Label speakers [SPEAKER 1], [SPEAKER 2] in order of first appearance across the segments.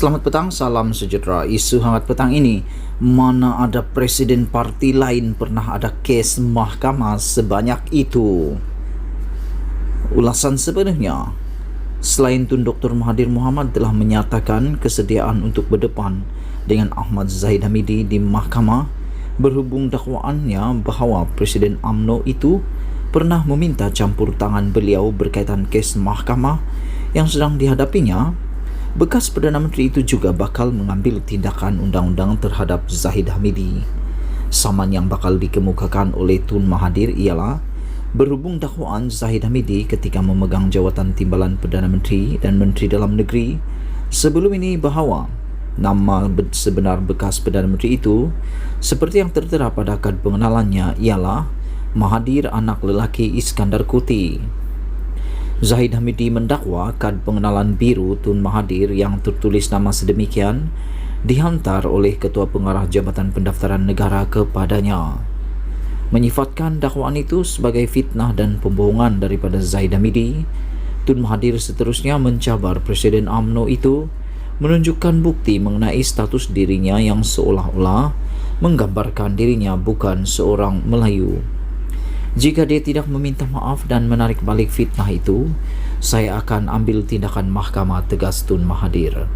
[SPEAKER 1] Selamat petang, salam sejahtera. Isu hangat petang ini, mana ada presiden parti lain pernah ada kes mahkamah sebanyak itu? Ulasan sepenuhnya. Selain Tun Dr. Mahathir Mohamad telah menyatakan kesediaan untuk berdepan dengan Ahmad Zahid Hamidi di mahkamah berhubung dakwaannya bahawa Presiden UMNO itu pernah meminta campur tangan beliau berkaitan kes mahkamah yang sedang dihadapinya. Bekas Perdana Menteri itu juga bakal mengambil tindakan undang-undang terhadap Zahid Hamidi. Saman yang bakal dikemukakan oleh Tun Mahathir ialah berhubung dakwaan Zahid Hamidi ketika memegang jawatan timbalan Perdana Menteri dan Menteri Dalam Negeri sebelum ini bahawa nama sebenar bekas Perdana Menteri itu seperti yang tertera pada kad pengenalannya ialah Mahathir anak lelaki Iskandar Kuti. Zahid Hamidi mendakwa kad pengenalan biru Tun Mahathir yang tertulis nama sedemikian dihantar oleh Ketua Pengarah Jabatan Pendaftaran Negara kepadanya. Menyifatkan dakwaan itu sebagai fitnah dan pembohongan daripada Zahid Hamidi, Tun Mahathir seterusnya mencabar Presiden UMNO itu menunjukkan bukti mengenai status dirinya yang seolah-olah menggambarkan dirinya bukan seorang Melayu. Jika dia tidak meminta maaf dan menarik balik fitnah itu, saya akan ambil tindakan mahkamah, tegas Tun Mahathir.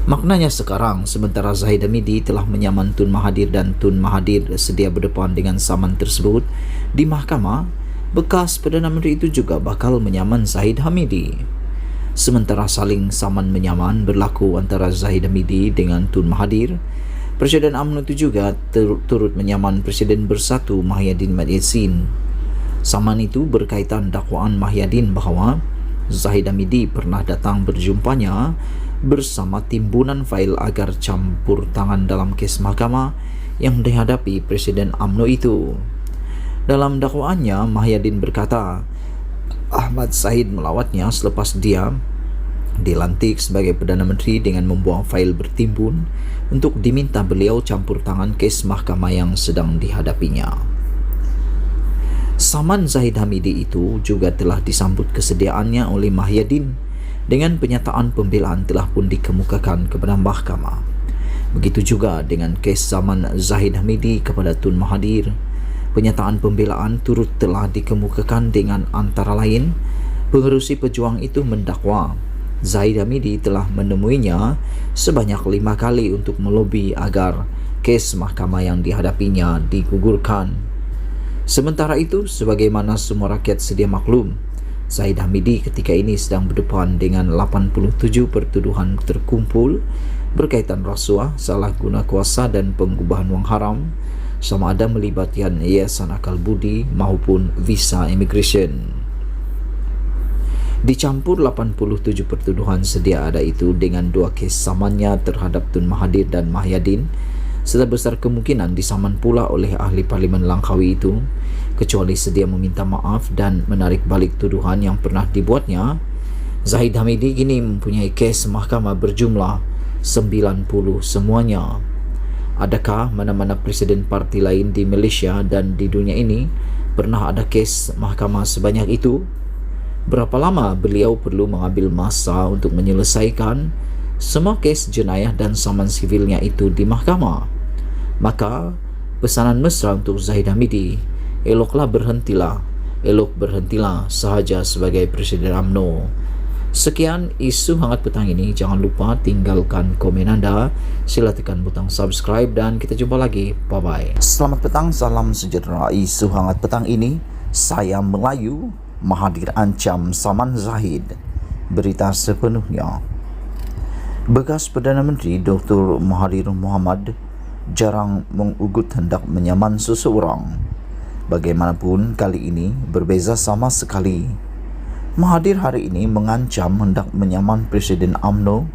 [SPEAKER 1] Maknanya sekarang, sementara Zahid Hamidi telah menyaman Tun Mahathir dan Tun Mahathir sedia berdepan dengan saman tersebut di mahkamah, bekas Perdana Menteri itu juga bakal menyaman Zahid Hamidi. Sementara saling saman menyaman berlaku antara Zahid Hamidi dengan Tun Mahathir, Presiden UMNO itu juga turut menyaman Presiden Bersatu Mahyadin Mat Yassin. Saman itu berkaitan dakwaan Mahyadin bahawa Zahid Hamidi pernah datang berjumpanya bersama timbunan fail agar campur tangan dalam kes mahkamah yang dihadapi Presiden UMNO itu. Dalam dakwaannya, Mahyadin berkata Ahmad Zahid melawatnya selepas dia dilantik sebagai Perdana Menteri dengan membuang fail bertimbun untuk diminta beliau campur tangan kes mahkamah yang sedang dihadapinya. Saman Zahid Hamidi itu juga telah disambut kesediaannya oleh Mahyadin dengan penyataan pembelaan telah pun dikemukakan kepada mahkamah. Begitu juga dengan kes saman Zahid Hamidi kepada Tun Mahathir. Penyataan pembelaan turut telah dikemukakan dengan antara lain pengerusi pejuang itu mendakwa Zahid Hamidi telah menemuinya sebanyak 5 kali untuk melobi agar kes mahkamah yang dihadapinya digugurkan. Sementara itu, sebagaimana semua rakyat sedia maklum, Zahid Hamidi ketika ini sedang berdepan dengan 87 pertuduhan terkumpul berkaitan rasuah, salah guna kuasa dan pengubahan wang haram, sama ada melibatkan yayasan akal budi maupun visa immigration. Dicampur 87 pertuduhan sedia ada itu dengan 2 kes samannya terhadap Tun Mahathir dan Mahyadin, serta besar kemungkinan disaman pula oleh ahli Parlimen Langkawi itu, kecuali sedia meminta maaf dan menarik balik tuduhan yang pernah dibuatnya. Zahid Hamidi kini mempunyai kes mahkamah berjumlah 90 semuanya. Adakah mana-mana presiden parti lain di Malaysia dan di dunia ini pernah ada kes mahkamah sebanyak itu? Berapa lama beliau perlu mengambil masa untuk menyelesaikan semua kes jenayah dan saman sivilnya itu di mahkamah? Maka pesanan mesra untuk Zahid Hamidi, elok berhentilah sahaja sebagai Presiden UMNO. Sekian isu hangat petang ini. Jangan lupa tinggalkan komen anda, sila tekan butang subscribe dan kita jumpa lagi. Bye bye. Selamat petang, salam sejahtera. Isu hangat petang ini, saya Melayu, Mahathir ancam saman Zahid. Berita sepenuhnya. Bekas Perdana Menteri Dr. Mahathir Mohamad jarang mengugut hendak menyaman seseorang. Bagaimanapun kali ini berbeza sama sekali. Mahathir hari ini mengancam hendak menyaman Presiden UMNO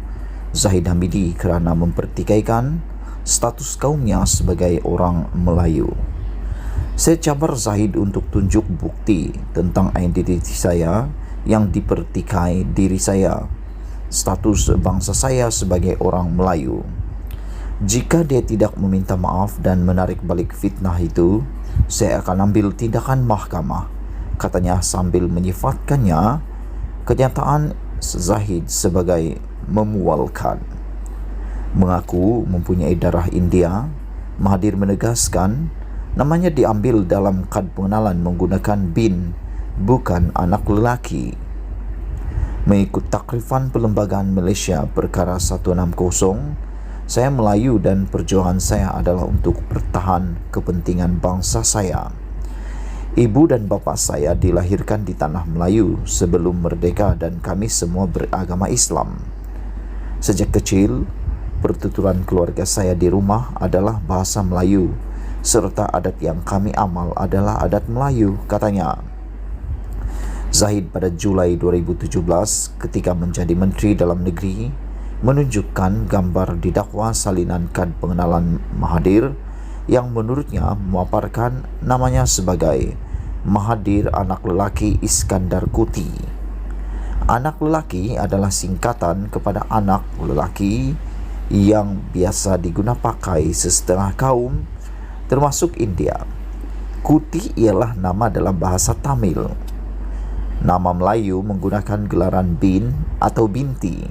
[SPEAKER 1] Zahid Hamidi kerana mempertikaikan status kaumnya sebagai orang Melayu. Saya cabar Zahid untuk tunjuk bukti tentang identiti saya yang dipertikai diri saya, status bangsa saya sebagai orang Melayu. Jika dia tidak meminta maaf dan menarik balik fitnah itu, saya akan ambil tindakan mahkamah, katanya sambil menyifatkannya kenyataan Zahid sebagai memualkan. Mengaku mempunyai darah India, Mahathir menegaskan namanya diambil dalam kad pengenalan menggunakan bin, bukan anak lelaki. Mengikut takrifan Perlembagaan Malaysia Perkara 160, saya Melayu dan perjuangan saya adalah untuk bertahan kepentingan bangsa saya. Ibu dan bapa saya dilahirkan di tanah Melayu sebelum merdeka dan kami semua beragama Islam. Sejak kecil, pertuturan keluarga saya di rumah adalah bahasa Melayu, serta adat yang kami amal adalah adat Melayu, katanya. Zahid pada Julai 2017 ketika menjadi Menteri Dalam Negeri menunjukkan gambar didakwa salinan kad pengenalan Mahathir yang menurutnya memaparkan namanya sebagai Mahathir anak lelaki Iskandar Kuti. Anak lelaki adalah singkatan kepada anak lelaki yang biasa digunakan pakai sesetengah kaum termasuk India. Kuti ialah nama dalam bahasa Tamil. Nama Melayu menggunakan gelaran bin atau binti,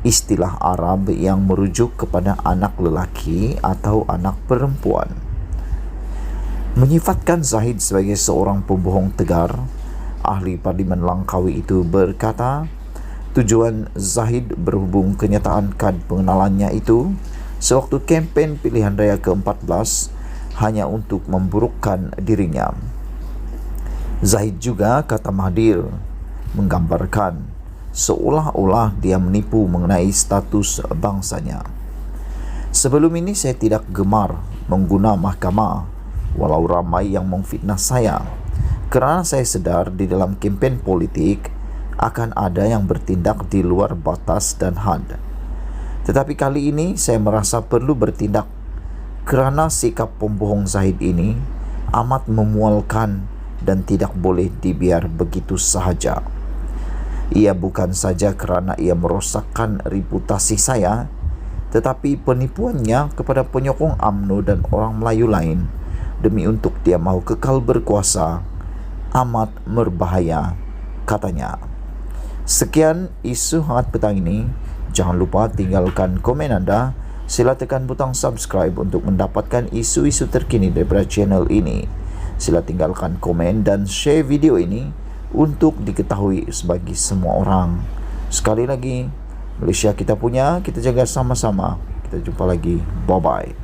[SPEAKER 1] istilah Arab yang merujuk kepada anak lelaki atau anak perempuan. Menyifatkan Zahid sebagai seorang pembohong tegar, ahli Parlimen Langkawi itu berkata, tujuan Zahid berhubung kenyataan kad pengenalannya itu sewaktu kempen pilihan raya ke-14 hanya untuk memburukkan dirinya. Zahid juga, kata Mahathir, menggambarkan seolah-olah dia menipu mengenai status bangsanya. Sebelum ini saya tidak gemar mengguna mahkamah walau ramai yang memfitnah saya, kerana saya sedar di dalam kempen politik akan ada yang bertindak di luar batas dan had. Tetapi kali ini saya merasa perlu bertindak kerana sikap pembohong Zahid ini amat memualkan dan tidak boleh dibiar begitu sahaja. Ia bukan saja kerana ia merosakkan reputasi saya, tetapi penipuannya kepada penyokong UMNO dan orang Melayu lain demi untuk dia mahu kekal berkuasa amat berbahaya, katanya. Sekian isu hangat petang ini. Jangan lupa tinggalkan komen anda. Sila tekan butang subscribe untuk mendapatkan isu-isu terkini daripada channel ini. Sila tinggalkan komen dan share video ini untuk diketahui bagi semua orang. Sekali lagi, Malaysia kita punya, kita jaga sama-sama. Kita jumpa lagi. Bye-bye.